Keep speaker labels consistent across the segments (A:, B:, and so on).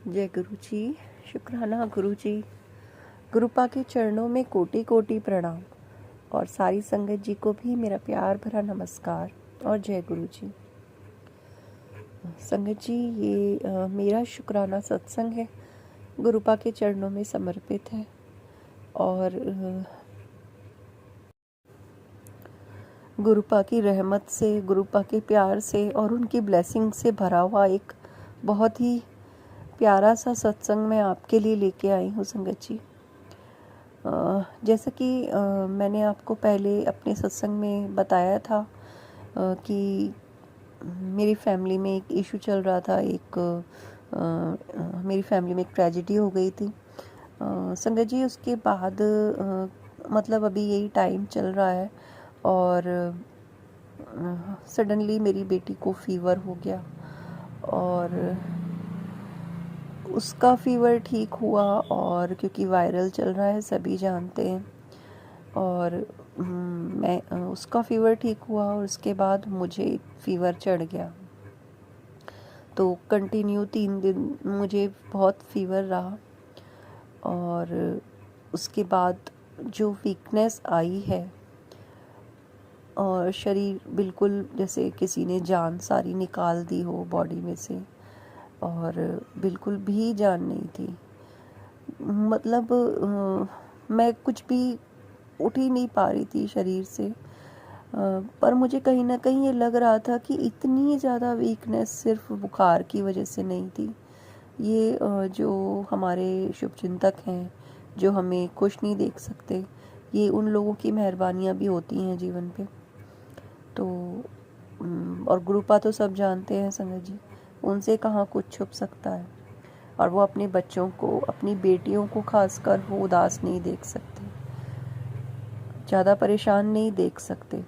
A: जय गुरु जी। शुक्राना गुरु जी। गुरुपा के चरणों में कोटि कोटि प्रणाम और सारी संगत जी को भी मेरा प्यार भरा नमस्कार और जय गुरु जी। संगत जी, ये मेरा शुक्राना सत्संग है, गुरुपा के चरणों में समर्पित है और गुरुपा की रहमत से, गुरुपा के प्यार से और उनकी ब्लेसिंग से भरा हुआ एक बहुत ही प्यारा सा सत्संग मैं आपके लिए लेके आई हूँ संगत जी। जैसा कि मैंने आपको पहले अपने सत्संग में बताया था कि मेरी फैमिली में एक इशू चल रहा था, मेरी फैमिली में एक ट्रेजिडी हो गई थी संगत जी। उसके बाद मतलब अभी यही टाइम चल रहा है और सडनली मेरी बेटी को फीवर हो गया और उसका फीवर ठीक हुआ, और क्योंकि वायरल चल रहा है सभी जानते हैं, और मैं उसका फीवर ठीक हुआ और उसके बाद मुझे फीवर चढ़ गया। तो कंटिन्यू 3 दिन मुझे बहुत फीवर रहा और उसके बाद जो वीकनेस आई है और शरीर बिल्कुल जैसे किसी ने जान सारी निकाल दी हो बॉडी में से, और बिल्कुल भी जान नहीं थी। मतलब मैं कुछ भी उठ ही नहीं पा रही थी शरीर से, पर मुझे कहीं ना कहीं ये लग रहा था कि इतनी ज़्यादा वीकनेस सिर्फ बुखार की वजह से नहीं थी। ये जो हमारे शुभचिंतक हैं, जो हमें खुश नहीं देख सकते, ये उन लोगों की मेहरबानियाँ भी होती हैं जीवन पे। तो और गुरुपा तो सब जानते हैं संगत जी, उनसे कहाँ कुछ छुप सकता है, और वो अपने बच्चों को, अपनी बेटियों को खासकर वो उदास नहीं देख सकते, ज़्यादा परेशान नहीं देख सकते।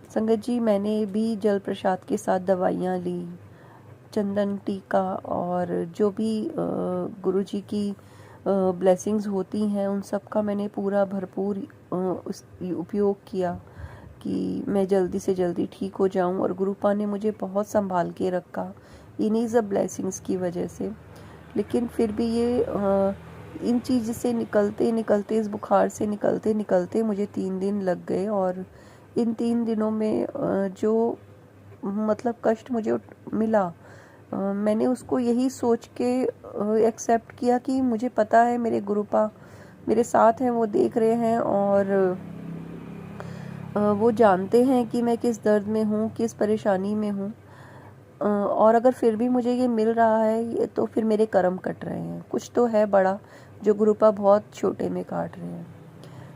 A: संगत जी, मैंने भी जल प्रसाद के साथ दवाइयाँ ली, चंदन टीका, और जो भी गुरु जी की ब्लेसिंग्स होती हैं उन सब का मैंने पूरा भरपूर उपयोग किया कि मैं जल्दी से जल्दी ठीक हो जाऊं, और गुरुपा ने मुझे बहुत संभाल के रखा इन्हीं सब ब्लेसिंग्स की वजह से। लेकिन फिर भी ये इन चीज़ से निकलते निकलते, इस बुखार से निकलते निकलते मुझे 3 दिन लग गए, और इन 3 दिनों में जो मतलब कष्ट मुझे मिला, मैंने उसको यही सोच के एक्सेप्ट किया कि मुझे पता है मेरे गुरुपा मेरे साथ हैं, वो देख रहे हैं और वो जानते हैं कि मैं किस दर्द में हूँ, किस परेशानी में हूँ, और अगर फिर भी मुझे ये मिल रहा है ये तो फिर मेरे कर्म कट रहे हैं। कुछ तो है बड़ा जो गुरुपा बहुत छोटे में काट रहे हैं।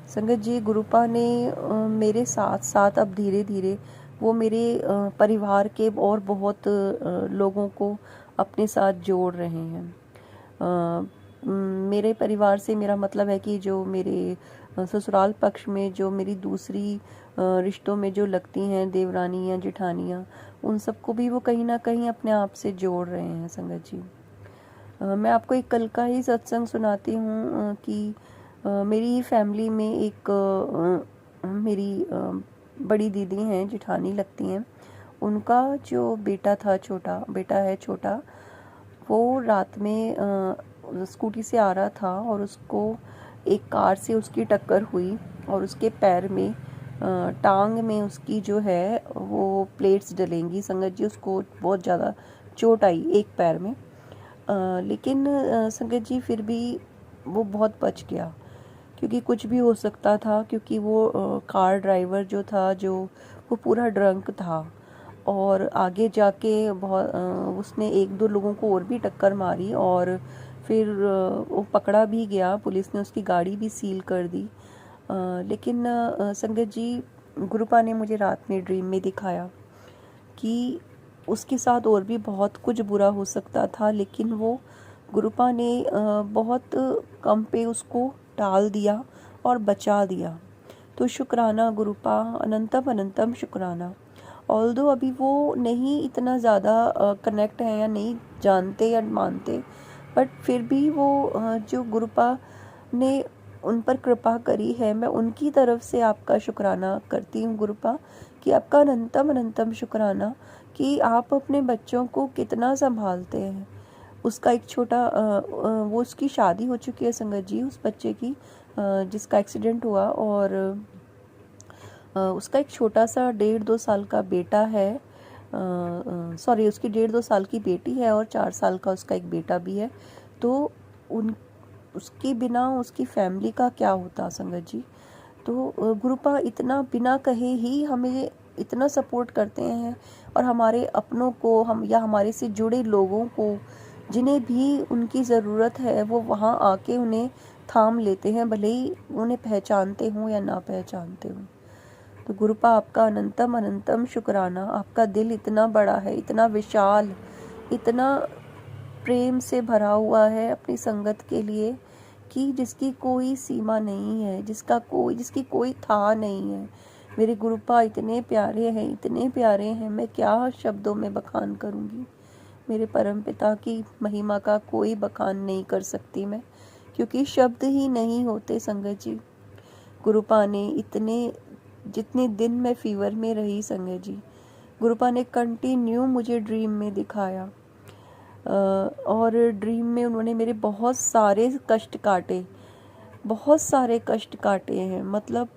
A: संगत जी, गुरुपा ने मेरे साथ साथ अब धीरे धीरे वो मेरे परिवार के और बहुत लोगों को अपने साथ जोड़ रहे हैं। मेरे परिवार से मेरा मतलब है कि जो मेरे ससुराल पक्ष में जो मेरी दूसरी रिश्तों में जो लगती हैं देवरानी या जेठानियाँ, उन सबको भी वो कहीं ना कहीं अपने आप से जोड़ रहे हैं संगत जी। मैं आपको एक कल का ही सत्संग सुनाती हूँ कि मेरी फैमिली में एक मेरी बड़ी दीदी हैं, जेठानी लगती हैं, उनका जो बेटा था, छोटा बेटा है छोटा, वो रात में स्कूटी से आ रहा था और उसको एक कार से उसकी टक्कर हुई और उसके पैर में टांग में उसकी जो है वो प्लेट्स डलेंगी संगत जी। उसको बहुत ज़्यादा चोट आई एक पैर में, लेकिन संगत जी फिर भी वो बहुत बच गया, क्योंकि कुछ भी हो सकता था, क्योंकि वो कार ड्राइवर जो था, जो वो पूरा ड्रंक था, और आगे जाके बहुत उसने 1-2 लोगों को और भी टक्कर मारी, और फिर वो पकड़ा भी गया, पुलिस ने उसकी गाड़ी भी सील कर दी। लेकिन संगत जी, गुरुपा ने मुझे रात में ड्रीम में दिखाया कि उसके साथ और भी बहुत कुछ बुरा हो सकता था, लेकिन वो गुरुपा ने बहुत कम पे उसको टाल दिया और बचा दिया। तो शुक्राना गुरुपा, अनंतम अनंतम शुक्राना। ऑल्दो अभी वो नहीं इतना ज़्यादा कनेक्ट है या नहीं जानते या मानते, बट फिर भी वो जो गुरुपा ने उन पर कृपा करी है, मैं उनकी तरफ से आपका शुक्राना करती हूँ गुरुपा, कि आपका अनंतम अनंतम शुक्राना कि आप अपने बच्चों को कितना संभालते हैं। उसका एक छोटा वो उसकी शादी हो चुकी है संगत जी, उस बच्चे की जिसका एक्सीडेंट हुआ, और उसका एक छोटा सा 1.5-2 साल का बेटा है। सॉरी, उसकी 1.5-2 साल की बेटी है और 4 साल का उसका एक बेटा भी है। तो उन उसके बिना उसकी फैमिली का क्या होता संगत जी। तो गुरुपा इतना बिना कहे ही हमें इतना सपोर्ट करते हैं, और हमारे अपनों को, हम या हमारे से जुड़े लोगों को जिन्हें भी उनकी ज़रूरत है, वो वहाँ आके उन्हें थाम लेते हैं, भले ही उन्हें पहचानते हों या ना पहचानते हों। तो गुरुपा आपका अनंतम अनंतम शुक्राना। आपका दिल इतना बड़ा है, इतना विशाल, इतना प्रेम से भरा हुआ है अपनी संगत के लिए कि जिसकी कोई सीमा नहीं है, जिसकी कोई था नहीं है। मेरे गुरुपा इतने प्यारे हैं, इतने प्यारे हैं, मैं क्या शब्दों में बखान करूँगी। मेरे परमपिता की महिमा का कोई बखान नहीं कर सकती मैं, क्योंकि शब्द ही नहीं होते संगत जी। गुरुपा ने जितने दिन मैं फीवर में रही संगत जी, गुरुपा ने कंटिन्यू मुझे ड्रीम में दिखाया, और ड्रीम में उन्होंने मेरे बहुत सारे कष्ट काटे, बहुत सारे कष्ट काटे हैं। मतलब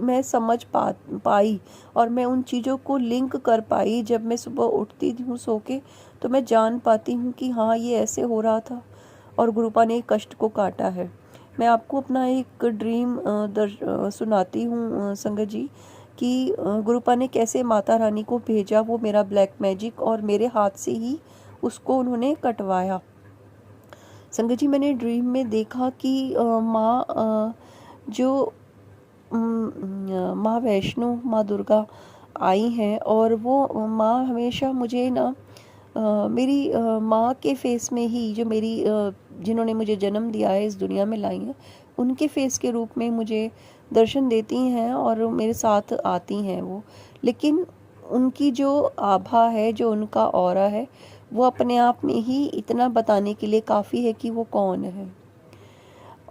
A: मैं समझ पाई, और मैं उन चीज़ों को लिंक कर पाई। जब मैं सुबह उठती हूँ सो के, तो मैं जान पाती हूँ कि हाँ, ये ऐसे हो रहा था और गुरुपा ने कष्ट को काटा है। मैं आपको अपना एक ड्रीम सुनाती हूँ संगत जी, कि गुरुपा ने कैसे माता रानी को भेजा वो मेरा ब्लैक मैजिक, और मेरे हाथ से ही उसको उन्होंने कटवाया। संगत जी, मैंने ड्रीम में देखा कि माँ जो माँ वैष्णो, माँ दुर्गा आई हैं, और वो माँ हमेशा मुझे ना मेरी माँ के फेस में ही, जो मेरी जिन्होंने मुझे जन्म दिया है, इस दुनिया में लाई हैं, उनके फेस के रूप में मुझे दर्शन देती हैं और मेरे साथ आती हैं वो। लेकिन उनकी जो आभा है, जो उनका ऑरा है, वो अपने आप में ही इतना बताने के लिए काफ़ी है कि वो कौन है।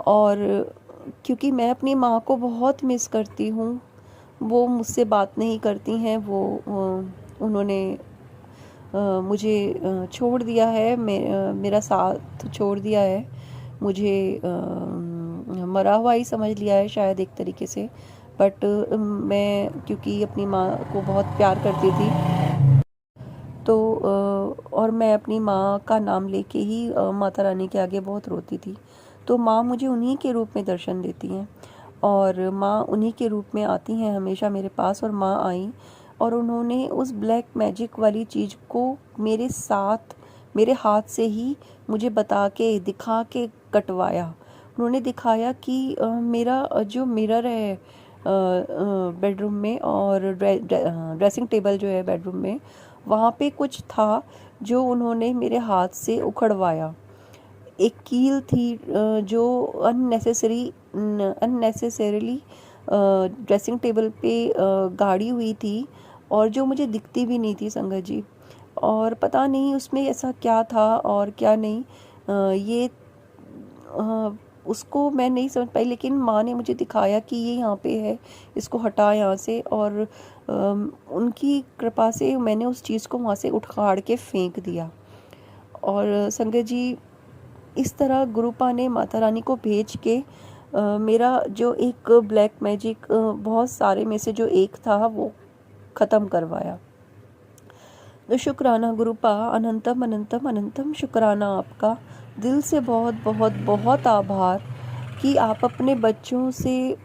A: और क्योंकि मैं अपनी माँ को बहुत मिस करती हूँ, वो मुझसे बात नहीं करती हैं, उन्होंने मुझे छोड़ दिया है, मेरा साथ छोड़ दिया है, मुझे मरा हुआ ही समझ लिया है शायद एक तरीके से। बट मैं क्योंकि अपनी माँ को बहुत प्यार करती थी, तो और मैं अपनी माँ का नाम लेके ही माता रानी के आगे बहुत रोती थी। तो माँ मुझे उन्हीं के रूप में दर्शन देती हैं, और माँ उन्हीं के रूप में आती हैं हमेशा मेरे पास। और माँ आई और उन्होंने उस ब्लैक मैजिक वाली चीज़ को मेरे साथ, मेरे हाथ से ही मुझे बता के, दिखा के कटवाया। उन्होंने दिखाया कि मेरा जो मिरर है बेडरूम में, और ड्रेसिंग टेबल जो है बेडरूम में, वहाँ पे कुछ था जो उन्होंने मेरे हाथ से उखड़वाया। एक कील थी जो अननेसेसरीली ड्रेसिंग टेबल पे गाड़ी हुई थी, और जो मुझे दिखती भी नहीं थी संगत जी। और पता नहीं उसमें ऐसा क्या था और क्या नहीं, ये उसको मैं नहीं समझ पाई। लेकिन माँ ने मुझे दिखाया कि ये यहाँ पे है, इसको हटा यहाँ से, और उनकी कृपा से मैंने उस चीज़ को वहाँ से उखाड़ के फेंक दिया। और संगत जी, इस तरह गुरुपा ने माता रानी को भेज के मेरा जो एक ब्लैक मैजिक, बहुत सारे में से जो एक था, वो ख़त्म करवाया। तो शुक्राना गुरुपा, अनंतम अनंतम अनंतम शुक्राना आपका। दिल से बहुत बहुत बहुत आभार कि आप अपने बच्चों से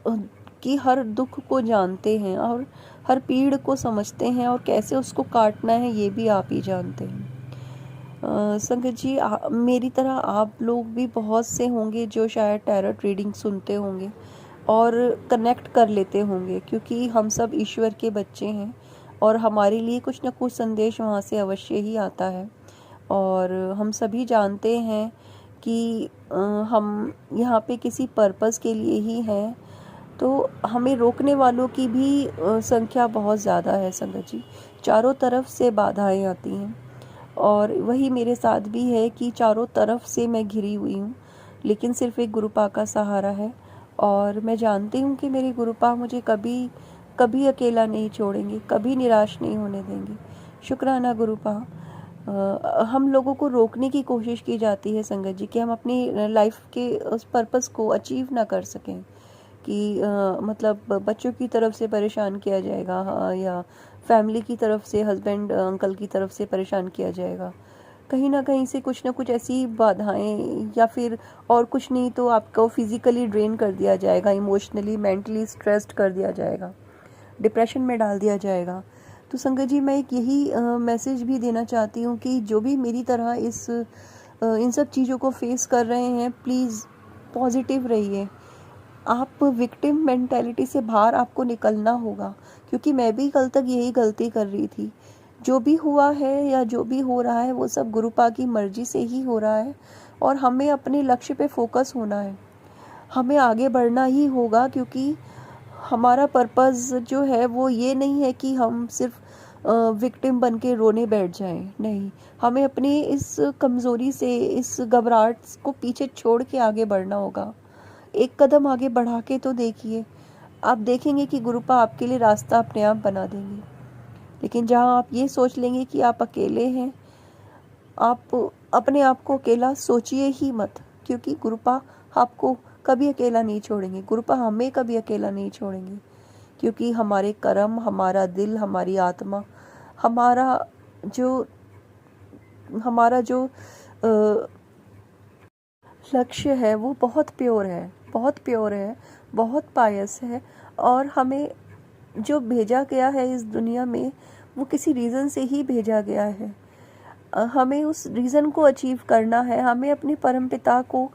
A: कि हर दुख को जानते हैं, और हर पीड़ को समझते हैं, और कैसे उसको काटना है ये भी आप ही जानते हैं। संगत जी, मेरी तरह आप लोग भी बहुत से होंगे जो शायद टैरोट रीडिंग सुनते होंगे और कनेक्ट कर लेते होंगे, क्योंकि हम सब ईश्वर के बच्चे हैं, और हमारे लिए कुछ ना कुछ संदेश वहाँ से अवश्य ही आता है। और हम सभी जानते हैं कि हम यहाँ पे किसी पर्पस के लिए ही हैं। तो हमें रोकने वालों की भी संख्या बहुत ज़्यादा है संगत जी। चारों तरफ से बाधाएं आती हैं, और वही मेरे साथ भी है कि चारों तरफ से मैं घिरी हुई हूँ, लेकिन सिर्फ एक गुरुपा का सहारा है। और मैं जानती हूँ कि मेरे गुरुपा मुझे कभी कभी अकेला नहीं छोड़ेंगे, कभी निराश नहीं होने देंगे। शुक्राना गुरुपा। हम लोगों को रोकने की कोशिश की जाती है संगत जी कि हम अपनी लाइफ के उस पर्पस को अचीव ना कर सकें, कि मतलब बच्चों की तरफ से परेशान किया जाएगा, हाँ, या फैमिली की तरफ से, हस्बैंड अंकल की तरफ से परेशान किया जाएगा, कहीं ना कहीं से कुछ ना कुछ ऐसी बाधाएं, या फिर और कुछ नहीं तो आपको फिजिकली ड्रेन कर दिया जाएगा, इमोशनली मेंटली स्ट्रेस्ड कर दिया जाएगा, डिप्रेशन में डाल दिया जाएगा। तो संगत जी मैं एक यही मैसेज भी देना चाहती हूँ कि जो भी मेरी तरह इन सब चीज़ों को फेस कर रहे हैं, प्लीज़ पॉजिटिव रहिए। आप विक्टिम मेंटालिटी से बाहर आपको निकलना होगा, क्योंकि मैं भी कल तक यही गलती कर रही थी। जो भी हुआ है या जो भी हो रहा है वो सब गुरुपा की मर्जी से ही हो रहा है, और हमें अपने लक्ष्य पे फोकस होना है, हमें आगे बढ़ना ही होगा, क्योंकि हमारा पर्पस जो है वो ये नहीं है कि हम सिर्फ विक्टिम बन के रोने बैठ जाएं, नहीं, हमें अपनी इस कमज़ोरी से, इस घबराहट को पीछे छोड़ के आगे बढ़ना होगा। एक कदम आगे बढ़ा के तो देखिए, आप देखेंगे कि गुरुपा आपके लिए रास्ता अपने आप बना देंगे। लेकिन जहाँ आप ये सोच लेंगे कि आप अकेले हैं, आप अपने आप को अकेला सोचिए ही मत, क्योंकि गुरुपा आपको कभी अकेला नहीं छोड़ेंगे, गुरुपा हमें कभी अकेला नहीं छोड़ेंगे, क्योंकि हमारे कर्म, हमारा दिल, हमारी आत्मा, हमारा जो लक्ष्य है वो बहुत प्योर है, बहुत प्योर है, बहुत पायस है, और हमें जो भेजा गया है इस दुनिया में वो किसी रीज़न से ही भेजा गया है। हमें उस रीज़न को अचीव करना है, हमें अपने परमपिता को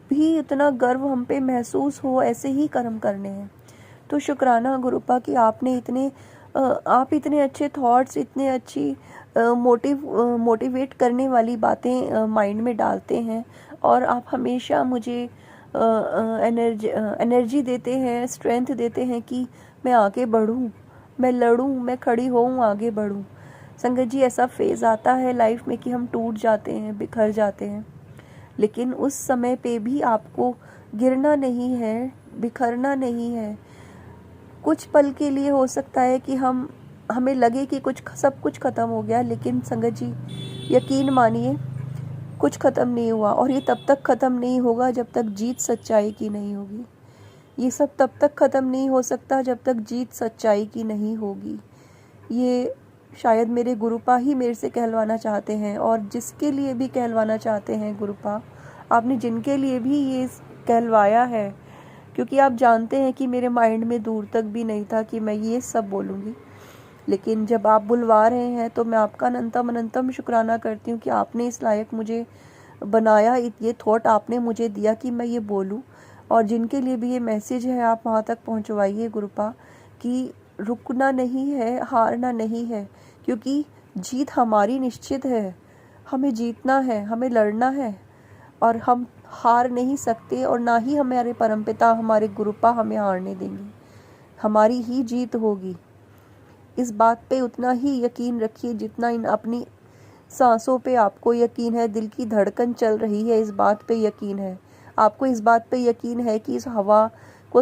A: भी इतना गर्व हम पे महसूस हो, ऐसे ही कर्म करने हैं। तो शुक्राना गुरुपा कि आप इतने अच्छे थॉट्स, इतने अच्छी मोटिवेट करने वाली बातें माइंड में डालते हैं, और आप हमेशा मुझे एनर्जी देते हैं, स्ट्रेंथ देते हैं कि मैं आगे बढ़ूं, मैं लड़ूं, मैं खड़ी होऊं, आगे बढ़ूं। संगत जी ऐसा फेज़ आता है लाइफ में कि हम टूट जाते हैं, बिखर जाते हैं, लेकिन उस समय पे भी आपको गिरना नहीं है, बिखरना नहीं है। कुछ पल के लिए हो सकता है कि हमें लगे कि सब कुछ ख़त्म हो गया, लेकिन संगत जी यकीन मानिए कुछ ख़त्म नहीं हुआ, और ये तब तक ख़त्म नहीं होगा जब तक जीत सच्चाई की नहीं होगी। ये सब तब तक ख़त्म नहीं हो सकता जब तक जीत सच्चाई की नहीं होगी। ये शायद मेरे गुरुपा ही मेरे से कहलवाना चाहते हैं, और जिसके लिए भी कहलवाना चाहते हैं गुरुपा, आपने जिनके लिए भी ये कहलवाया है, क्योंकि आप जानते हैं कि मेरे माइंड में दूर तक भी नहीं था कि मैं ये सब बोलूँगी, लेकिन जब आप बुलवा रहे हैं तो मैं आपका अनंतम शुक्राना करती हूँ कि आपने इस लायक मुझे बनाया, ये थॉट आपने मुझे दिया कि मैं ये बोलूँ। और जिनके लिए भी ये मैसेज है आप वहाँ तक पहुँचवाइए गुरुपा, कि रुकना नहीं है, हारना नहीं है, क्योंकि जीत हमारी निश्चित है, हमें जीतना है, हमें लड़ना है, और हम हार नहीं सकते, और ना ही हमारे परमपिता, हमारे गुरुपा हमें हारने देंगे, हमारी ही जीत होगी। इस बात पे उतना ही यकीन रखिए जितना इन अपनी सांसों पे आपको यकीन है, दिल की धड़कन चल रही है, इस बात पे यकीन है, आपको इस बात पे यकीन है कि इस हवा को,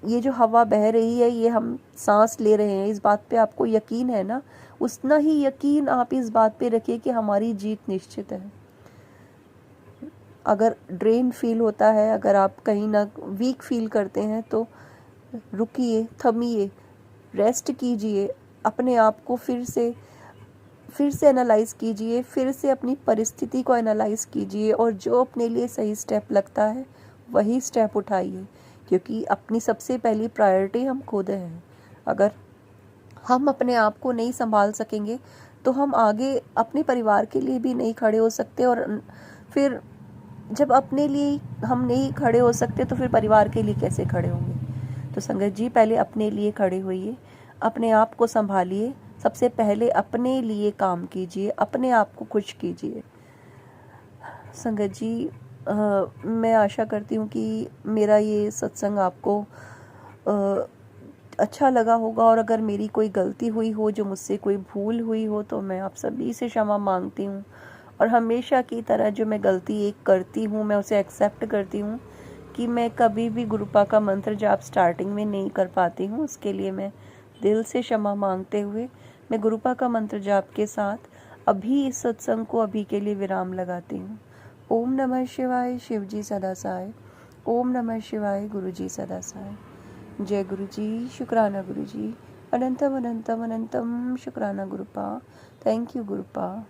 A: ये जो हवा बह रही है, ये हम सांस ले रहे हैं, इस बात पे आपको यकीन है ना, उतना ही यकीन आप इस बात पे रखिए कि हमारी जीत निश्चित है। अगर ड्रेन फील होता है, अगर आप कहीं ना वीक फील करते हैं, तो रुकिए, थमिए, रेस्ट कीजिए, अपने आप को फिर से एनालाइज कीजिए, फिर से अपनी परिस्थिति को एनालाइज कीजिए, और जो अपने लिए सही स्टेप लगता है वही स्टेप उठाइए, क्योंकि अपनी सबसे पहली प्रायोरिटी हम खुद हैं। अगर हम अपने आप को नहीं संभाल सकेंगे तो हम आगे अपने परिवार के लिए भी नहीं खड़े हो सकते, और फिर जब अपने लिए हम नहीं खड़े हो सकते तो फिर परिवार के लिए कैसे खड़े होंगे। तो संगत जी पहले अपने लिए खड़े होइए, अपने आप को संभालिए, सबसे पहले अपने लिए काम कीजिए, अपने आप को खुश कीजिए। संगत जी मैं आशा करती हूँ कि मेरा ये सत्संग आपको अच्छा लगा होगा, और अगर मेरी कोई गलती हुई हो, जो मुझसे कोई भूल हुई हो, तो मैं आप सभी से क्षमा मांगती हूँ, और हमेशा की तरह जो मैं गलती एक करती हूँ मैं उसे एक्सेप्ट करती हूँ कि मैं कभी भी गुरुपा का मंत्र जाप स्टार्टिंग में नहीं कर पाती हूँ। उसके लिए मैं दिल से क्षमा मांगते हुए मैं गुरुपा का मंत्र जाप के साथ अभी इस सत्संग को अभी के लिए विराम लगाती हूँ। ओम नमः शिवाय, शिव जी सदा सहाय। ओम नमः शिवाय, गुरु जी सदा सहाय। जय गुरु जी, शुक्राना गुरु जी, अनंतम अनंतम अनंतम शुक्राना गुरुपा। Thank you गुरुपा।